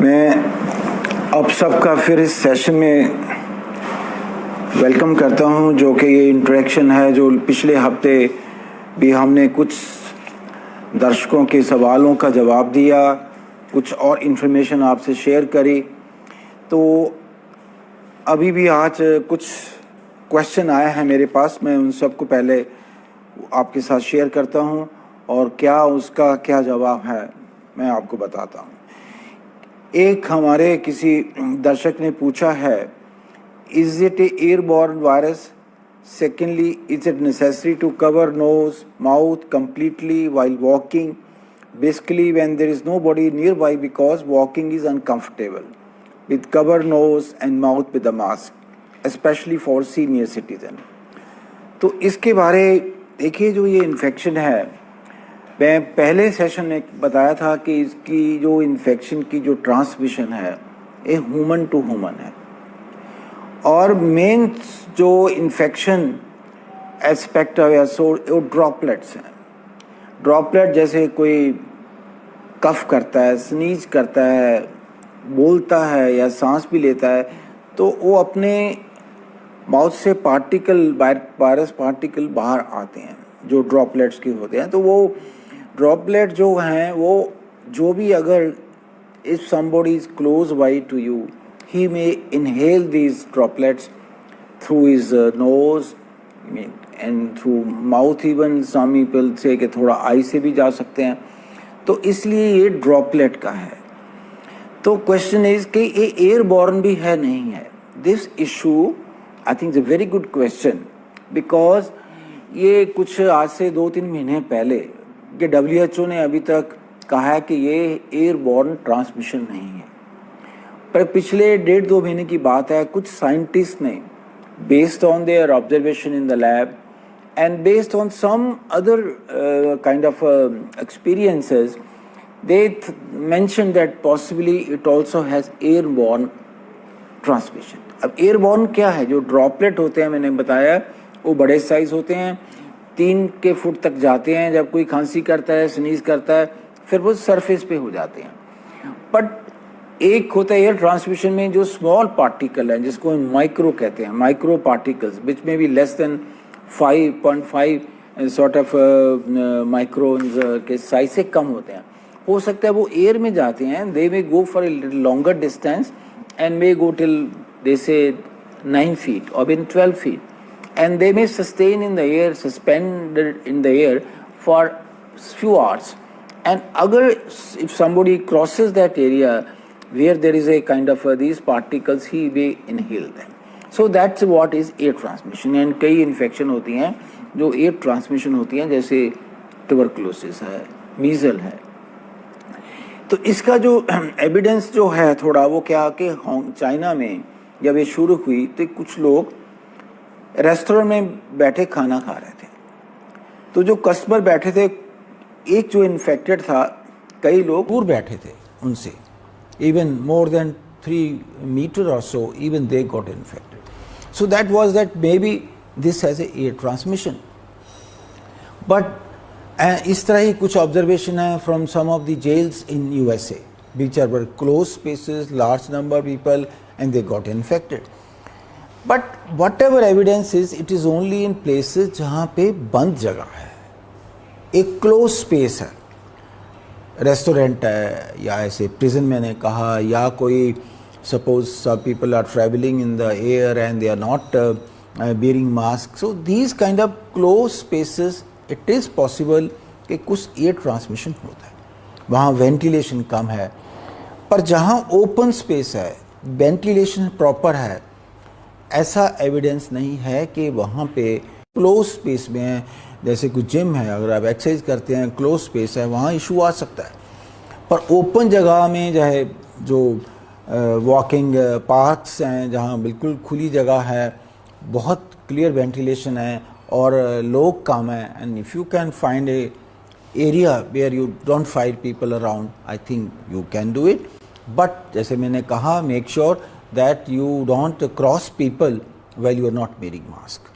मैं आप सबका फिर इस सेशन में वेलकम करता हूं, जो कि ये इंटरेक्शन है जो पिछले हफ्ते भी हमने कुछ दर्शकों के सवालों का जवाब दिया, कुछ और इन्फॉर्मेशन आपसे शेयर करी। तो अभी भी आज कुछ क्वेश्चन आए हैं मेरे पास, मैं उन सबको पहले आपके साथ शेयर करता हूं और क्या उसका क्या जवाब है मैं आपको बताता हूं। एक हमारे किसी दर्शक ने पूछा है, is it airborne virus? Secondly, is it necessary to cover nose mouth completely while walking, basically when there is nobody nearby, because walking is uncomfortable with cover nose and mouth with a mask, especially for senior citizen। तो इसके बारे देखिए, जो ये infection है, मैं पहले session में बताया था कि इसकी जो इन्फेक्शन की जो ट्रांसमिशन है ये ह्यूमन टू ह्यूमन है, और मेन जो इन्फेक्शन एस्पेक्ट है वो ड्रॉपलेट्स हैं। ड्रॉपलेट जैसे कोई कफ करता है, स्नीज करता है, बोलता है या सांस भी लेता है, तो वो अपने माउथ से पार्टिकल, वायरस पार्टिकल बाहर आते हैं जो ड्रॉपलेट्स के होते हैं। तो वो ड्रॉपलेट जो हैं, वो जो भी, अगर if somebody is close by to you, he may inhale these droplets through his nose and through mouth, even some people say कि थोड़ा आई से भी जा सकते हैं। तो इसलिए ये ड्रॉपलेट का है। तो क्वेश्चन इज कि ये एयरबॉर्न भी है नहीं है। This issue I think is a very good question, because ये कुछ आज से 2-3 महीने पहले कि WHO ने अभी तक कहा है कि ये एयरबॉर्न ट्रांसमिशन नहीं है, पर पिछले 1.5-2 महीने की बात है, कुछ साइंटिस्ट ने based on their observation in the lab and based on some other kind of experiences, they mentioned that possibly it also has airborne transmission। अब एयरबॉर्न क्या है? जो ड्रॉपलेट होते हैं, मैंने बताया, वो बड़े साइज होते हैं, 3 फुट तक जाते हैं। जब कोई खांसी करता है, स्नीज करता है, फिर वो सरफेस पे हो जाते हैं। बट एक होता है एयर ट्रांसमिशन में जो स्मॉल पार्टिकल है, जिसको हम माइक्रो कहते हैं, माइक्रो पार्टिकल्स विच में भी less than 5.5 sort of microns के साइज से कम होते हैं। हो सकता है वो एयर में जाते हैं, they may go for a longer distance and may go till they say 9 feet or even 12 feet, and they may sustain in the air, suspended in the air for few hours, and agar if somebody crosses that area where there is a kind of these particles, he may inhale them। So that's what is air transmission। and कई infection होती हैं जो air transmission होती हैं, जैसे tuberculosis है, मीजल है। तो इसका जो एविडेंस जो है थोड़ा, वो क्या कि चाइना में जब ये शुरू हुई तो कुछ लोग रेस्टोरेंट में बैठे खाना खा रहे थे, तो जो कस्टमर बैठे थे, एक जो इन्फेक्टेड था, कई लोग दूर बैठे थे उनसे, इवन मोर देन 3 मीटर और so, even they got infected. So that was that maybe this has a air transmission. But इस तरह ही कुछ ऑब्जर्वेशन है from some of the jails in USA, which are were closed spaces, large number of people, and they got infected। But whatever evidence is, it is only in places जहाँ पे बंद जगह है, एक क्लोज स्पेस है, restaurant है, या ऐसे प्रिजन मैंने कहा, या कोई suppose some people are traveling in the air and they are not wearing mask। So these kind of closed spaces, it is possible कि कुछ एयर ट्रांसमिशन होता है, वहाँ वेंटिलेशन कम है। पर जहाँ ओपन स्पेस है, वेंटिलेशन प्रॉपर है, ऐसा एविडेंस नहीं है कि वहाँ पे क्लोज स्पेस में है। जैसे कोई जिम है, अगर आप एक्सरसाइज करते हैं, क्लोज स्पेस है, वहाँ इशू आ सकता है। पर ओपन जगह में चाहे जो वॉकिंग पार्क्स हैं, जहाँ बिल्कुल खुली जगह है, बहुत क्लियर वेंटिलेशन है और लोग कम है, and if you can find a area where you don't find people around, I think you can do it. But जैसे मैंने कहा, make sure that you don't cross people while you are not wearing mask.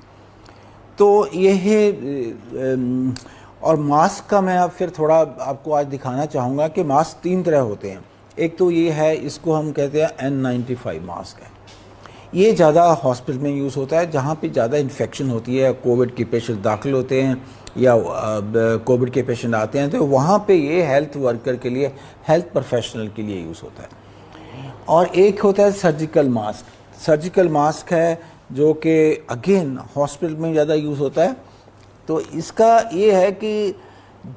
तो ये है। और mask का मैं अब फिर थोड़ा आपको आज दिखाना चाहूँगा कि मास्क 3 तरह होते हैं। एक तो ये है, इसको हम कहते हैं N95 मास्क है। ये ज़्यादा हॉस्पिटल में यूज़ होता है जहाँ पे ज़्यादा इन्फेक्शन होती है, कोविड के पेशेंट दाखिल होते हैं या कोविड के पेशेंट आते हैं, तो वहाँ पे ये हेल्थ वर्कर के लिए, हेल्थ प्रोफेशनल के लिए यूज़ होता है। और एक होता है सर्जिकल मास्क। सर्जिकल मास्क है जो कि अगेन हॉस्पिटल में ज़्यादा यूज़ होता है। तो इसका ये है कि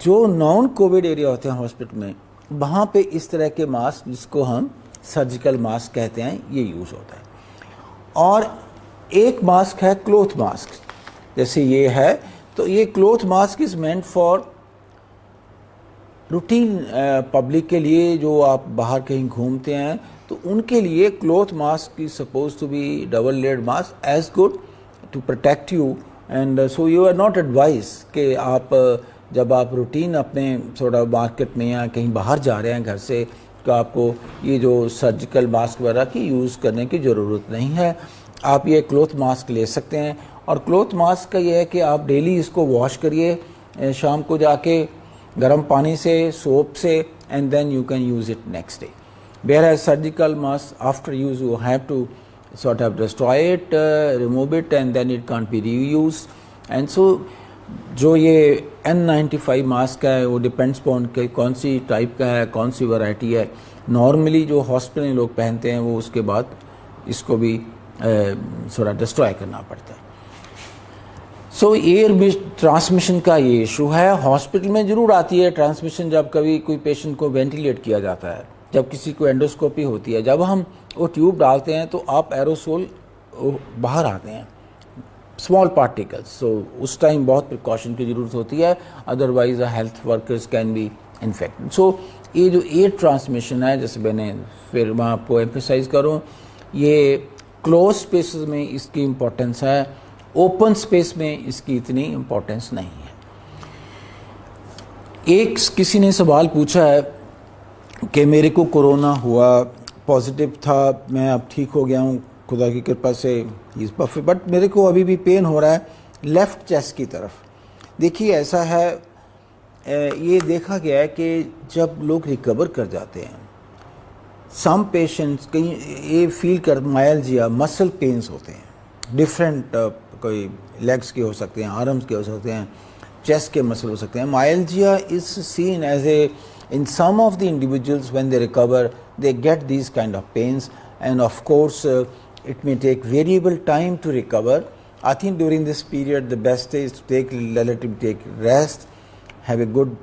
जो नॉन कोविड एरिया होते हैं हॉस्पिटल में, वहाँ पे इस तरह के मास्क, जिसको हम सर्जिकल मास्क कहते हैं, ये यूज़ होता है। और एक मास्क है क्लॉथ मास्क, जैसे ये है, तो ये cloth mask is meant for routine public के लिए, जो आप बाहर कहीं घूमते हैं तो उनके लिए cloth mask is suppose to be double layered mask, as good to protect you. And so you are not advise कि आप जब आप रूटीन अपने थोड़ा मार्केट में या कहीं बाहर जा रहे हैं घर से, तो आपको ये जो सर्जिकल मास्क वगैरह की यूज़ करने की ज़रूरत नहीं है। आप ये क्लॉथ मास्क ले सकते हैं। और क्लॉथ मास्क का ये है कि आप डेली इसको वॉश करिए, शाम को जाके गर्म पानी से, सोप से, and then you can use it next day. Whereas surgical mask, after use you have to sort of destroy it, remove it, and then it can't be reused. And so जो ये N95 mask है वो depends pawn कि कौन सी type का है, कौन सी variety है। नॉर्मली जो हॉस्पिटल में लोग पहनते हैं वो उसके बाद इसको भी थोड़ा डिस्ट्रॉय करना पड़ता है। सो एयर ट्रांसमिशन का ये इशू है। हॉस्पिटल में ज़रूर आती है ट्रांसमिशन, जब कभी कोई पेशेंट को वेंटिलेट किया जाता है, जब किसी को एंडोस्कोपी होती है, जब हम वो ट्यूब डालते हैं तो आप एरोसोल बाहर आते हैं, स्मॉल पार्टिकल्स। सो उस टाइम बहुत प्रिकॉशन की ज़रूरत होती है, otherwise health workers can be infected. So ये जो एयर ट्रांसमिशन है, जैसे मैंने फिर मैं आपको एम्फेसाइज करूँ, ये क्लोज स्पेसेस में इसकी इम्पोर्टेंस है, ओपन स्पेस में इसकी इतनी इम्पोर्टेंस नहीं है। एक किसी ने सवाल पूछा है कि मेरे को कोरोना हुआ, पॉजिटिव था, मैं अब ठीक हो गया हूँ खुदा की कृपा से, बट मेरे को अभी भी पेन हो रहा है लेफ़्ट चेस्ट की तरफ। देखिए ऐसा है, ये देखा गया है कि जब लोग रिकवर कर जाते हैं, सम पेशेंट्स कहीं ये फील कर मायल्जिया, मसल पेन्स होते हैं, डिफरेंट कोई लेग्स के हो सकते हैं, आर्म्स के हो सकते हैं, चेस्ट के मसल हो सकते हैं। Myalgia is seen as a in some of the individuals when they recover they get these kind of pains, and of course it may take variable time to recover. I think during this period the best is to take rest, have a good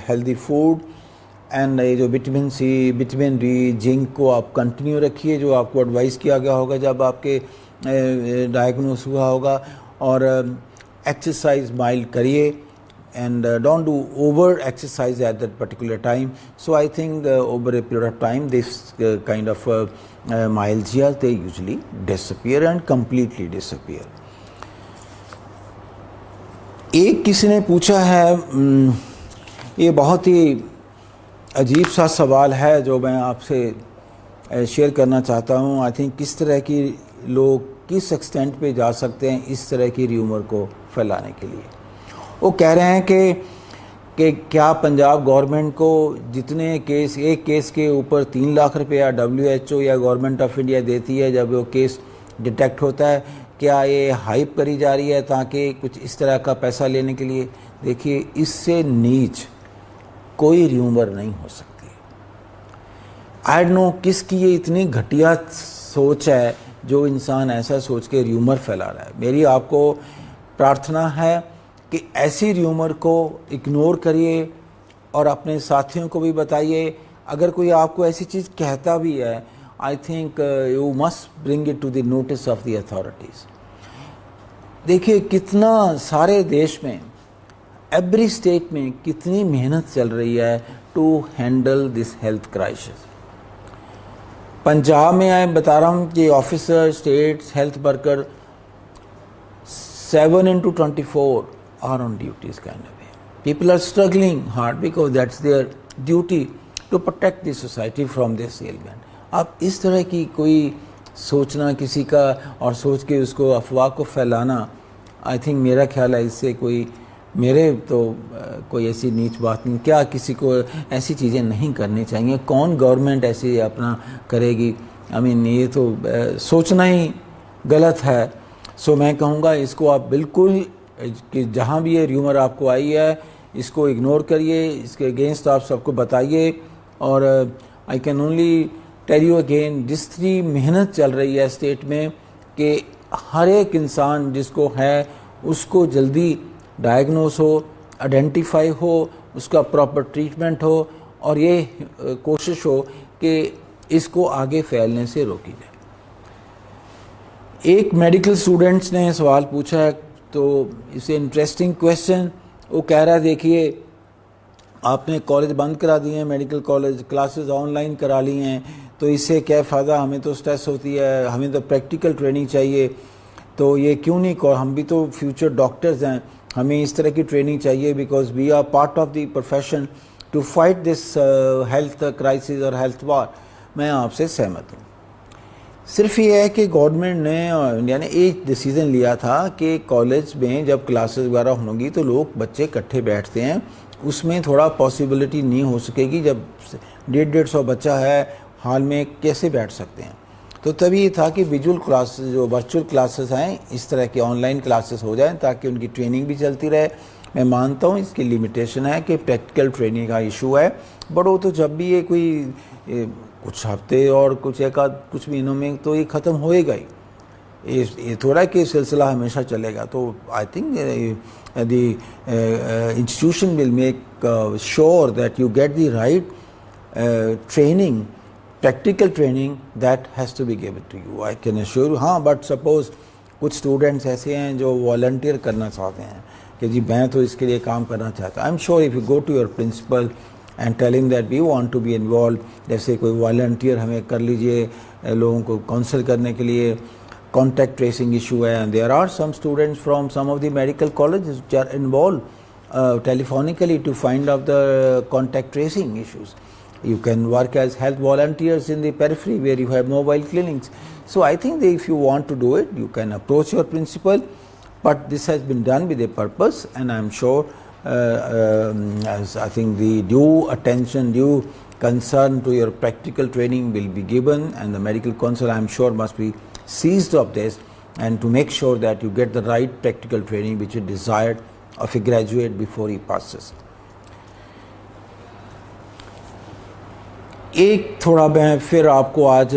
healthy food, and जो vitamin C, vitamin D, zinc को आप continue रखिए, जो आपको advice किया गया होगा जब आपके डायग्नोस हुआ होगा, और एक्सरसाइज माइल्ड करिए, and don't do over exercise at that particular time. So I think over a period of time this kind of myalgia they usually disappear and completely disappear. एक किसी ने पूछा है, ये बहुत ही अजीब सा सवाल है जो मैं आपसे शेयर करना चाहता हूँ। आई थिंक किस तरह की लोग किस एक्सटेंट पे जा सकते हैं इस तरह की र्यूमर को फैलाने के लिए। वो कह रहे हैं कि क्या पंजाब गवर्नमेंट को जितने केस, एक केस के ऊपर 3 लाख रुपया WHO या गवर्नमेंट ऑफ इंडिया देती है जब वो केस डिटेक्ट होता है, क्या ये हाइप करी जा रही है ताकि कुछ इस तरह का पैसा लेने के लिए? देखिए, इससे नीच कोई र्यूमर नहीं हो सकती। आई डोंट नो किसकी ये इतनी घटिया सोच है जो इंसान ऐसा सोच के र्यूमर फैला रहा है। मेरी आपको प्रार्थना है कि ऐसी र्यूमर को इग्नोर करिए और अपने साथियों को भी बताइए। अगर कोई आपको ऐसी चीज़ कहता भी है, I think you must bring it to the notice of the authorities. देखिए कितना सारे देश में, एवरी स्टेट में कितनी मेहनत चल रही है to handle this health crisis. Punjab में मैं बता रहा हूँ कि officer, states health worker 7/24 are on duties kind of way. People are struggling hard because that's their duty to protect the society from this ailment. अब इस तरह की कोई सोचना किसी का और सोच के उसको अफवाह को फैलाना, आई थिंक मेरा ख्याल है इससे कोई मेरे तो कोई ऐसी नीच बात नहीं, क्या किसी को ऐसी चीज़ें नहीं करनी चाहिए, कौन गवर्नमेंट ऐसी अपना करेगी, आई मीन ये तो सोचना ही गलत है। सो मैं कहूँगा इसको आप बिल्कुल कि जहाँ भी ये र्यूमर आपको आई है इसको इग्नोर करिए, इसके अगेंस्ट आप सबको बताइए। और I can only tell you again, जितनी मेहनत चल रही है स्टेट में कि हर एक इंसान जिसको है उसको जल्दी डायग्नोस हो, आइडेंटिफाई हो, उसका प्रॉपर ट्रीटमेंट हो और ये कोशिश हो कि इसको आगे फैलने से रोकी जाए। एक मेडिकल स्टूडेंट्स ने सवाल पूछा है, तो इसे इंटरेस्टिंग क्वेश्चन। वो कह रहा है देखिए आपने कॉलेज बंद करा दिए हैं, मेडिकल कॉलेज क्लासेस ऑनलाइन करा ली हैं, तो इससे क्या फ़ायदा, हमें तो स्ट्रेस होती है, हमें तो प्रैक्टिकल ट्रेनिंग चाहिए, तो ये क्यों नहीं हम भी तो फ्यूचर डॉक्टर्स हैं, हमें इस तरह की ट्रेनिंग चाहिए because we are part of the profession to fight this health crisis और हेल्थ वार। मैं आपसे सहमत हूँ। सिर्फ ये है कि गवर्नमेंट ने इंडिया ने एक डिसीज़न लिया था कि कॉलेज में जब क्लासेस वगैरह होंगी तो लोग बच्चे इकट्ठे बैठते हैं, उसमें थोड़ा पॉसिबिलिटी नहीं हो सकेगी, जब 150-150 बच्चा है हॉल में कैसे बैठ सकते हैं। तो तभी ये था कि विजुअल क्लासेस जो वर्चुअल क्लासेस हैं इस तरह के ऑनलाइन क्लासेस हो जाएं ताकि उनकी ट्रेनिंग भी चलती रहे। मैं मानता हूँ इसकी लिमिटेशन है कि प्रैक्टिकल ट्रेनिंग का इशू है, बट वो तो जब भी ये कोई कुछ हफ्ते और कुछ महीनों में तो ये ख़त्म होएगा ही, ये थोड़ा कि सिलसिला हमेशा चलेगा। तो I think the institution will make sure that you get the right training, practical training that has to be given to you, I can assure you. हाँ, बट सपोज कुछ स्टूडेंट्स ऐसे हैं जो वॉलंटियर करना चाहते हैं कि जी मैं तो इसके लिए काम करना चाहता हूँ। I am sure if you go to your principal and tell him that we want to be involve, जैसे कोई वॉलंटियर हमें कर लीजिए लोगों को काउंसल करने के लिए, कॉन्टैक्ट ट्रेसिंग इशू है, and there are some students from some of the medical colleges which are involve telephonically to find out the contact tracing issues. You can work as health volunteers in the periphery where you have mobile clinics. So I think that if you want to do it, you can approach your principal, but this has been done with a purpose, and I'm sure as I think the due attention, due concern to your practical training will be given, and the medical council I'm sure must be seized of this and to make sure that you get the right practical training which is desired of a graduate before he passes. एक थोड़ा मैं फिर आपको आज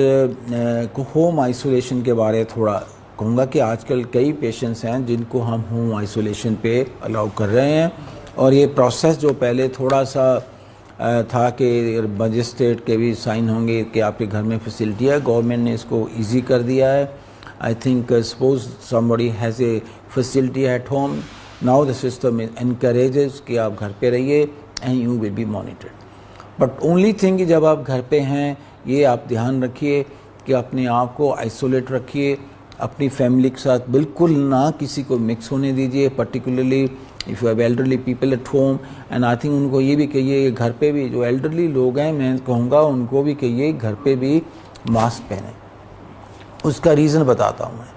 home isolation के बारे थोड़ा कहूँगा कि आजकल कई पेशेंट्स हैं जिनको हम होम आइसोलेशन पे अलाउ कर रहे हैं, और ये प्रोसेस जो पहले थोड़ा सा था कि मजिस्ट्रेट के भी साइन होंगे कि आपके घर में फैसिलिटी है, गवर्नमेंट ने इसको इजी कर दिया है। I think suppose somebody has a facility at home, now the system encourages कि आप घर पे रहिए and you will be monitored. But only thing कि जब आप घर पे हैं ये आप ध्यान रखिए कि अपने आप को आइसोलेट रखिए, अपनी फैमिली के साथ बिल्कुल ना किसी को मिक्स होने दीजिए, particularly if you have elderly people at home. And I think उनको ये भी कहिए घर पे भी जो एल्डरली लोग हैं मैं कहूँगा उनको भी कहिए घर पे भी मास्क पहने। उसका रीज़न बताता हूँ मैं।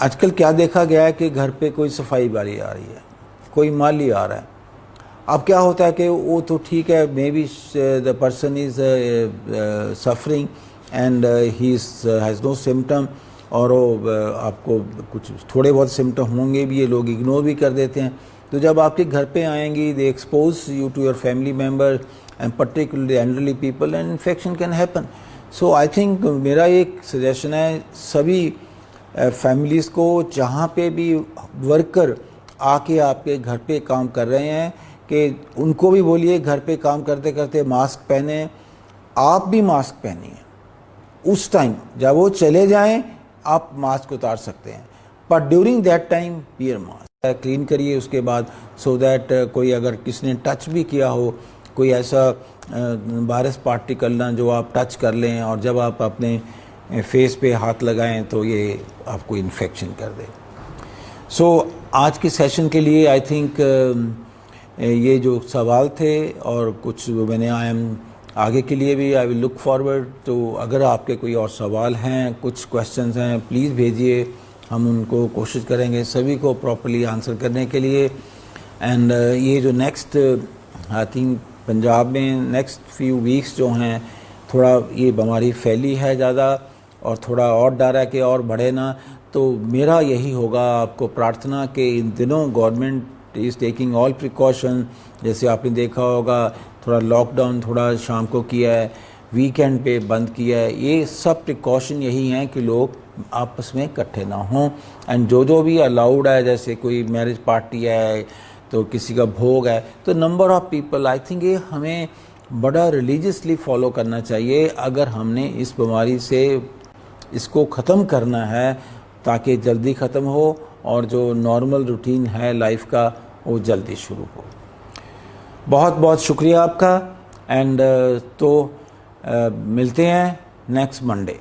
आजकल क्या देखा गया है कि घर पे कोई सफाई वाली आ रही है, कोई माली आ रहा है। अब क्या होता है कि वो तो ठीक है, may be the person is suffering and he has no symptom, और वो आपको कुछ थोड़े बहुत सिम्टम होंगे भी, ये लोग इग्नोर भी कर देते हैं। तो जब आपके घर पे आएंगी they expose you to your family member and particularly elderly people, and infection can happen. So I think मेरा एक सजेशन है सभी फैमिलीज़ को, जहाँ पे भी वर्कर आके आपके घर पे काम कर रहे हैं, कि उनको भी बोलिए घर पे काम करते करते मास्क पहने, आप भी मास्क पहनिए। उस टाइम जब वो चले जाएं आप मास्क उतार सकते हैं, पर during that time wear mask. Clean करिए उसके बाद, सो दैट कोई अगर किसने टच भी किया हो, कोई ऐसा वायरस पार्टिकल ना जो आप टच कर लें और जब आप अपने फेस पे हाथ लगाएं तो ये आपको इन्फेक्शन कर दे। सो आज के सेशन के लिए आई थिंक ये जो सवाल थे और कुछ मैंने आगे के लिए भी आई विल लुक फॉरवर्ड। तो अगर आपके कोई और सवाल हैं, कुछ क्वेश्चंस हैं, प्लीज़ भेजिए, हम उनको कोशिश करेंगे सभी को प्रॉपर्ली आंसर करने के लिए। एंड ये जो नेक्स्ट आई थिंक पंजाब में नेक्स्ट फ्यू वीक्स जो हैं थोड़ा ये बीमारी फैली है ज़्यादा और थोड़ा और डर है कि और बढ़े ना, तो मेरा यही होगा आपको प्रार्थना कि इन दिनों government is taking all precaution. जैसे आपने देखा होगा थोड़ा लॉकडाउन थोड़ा शाम को किया है, वीकेंड पे बंद किया है, ये सब प्रिकॉशन यही हैं कि लोग आपस में इकट्ठे ना हों। एंड जो भी अलाउड है, जैसे कोई मैरिज पार्टी है तो किसी का भोग है, तो number of people, I think ये हमें बड़ा रिलीजियसली फॉलो करना चाहिए अगर हमने इस बीमारी से इसको ख़त्म करना है, ताकि जल्दी ख़त्म हो और जो नॉर्मल रूटीन है लाइफ का वो जल्दी शुरू हो। बहुत बहुत शुक्रिया आपका। एंड तो मिलते हैं नेक्स्ट मंडे।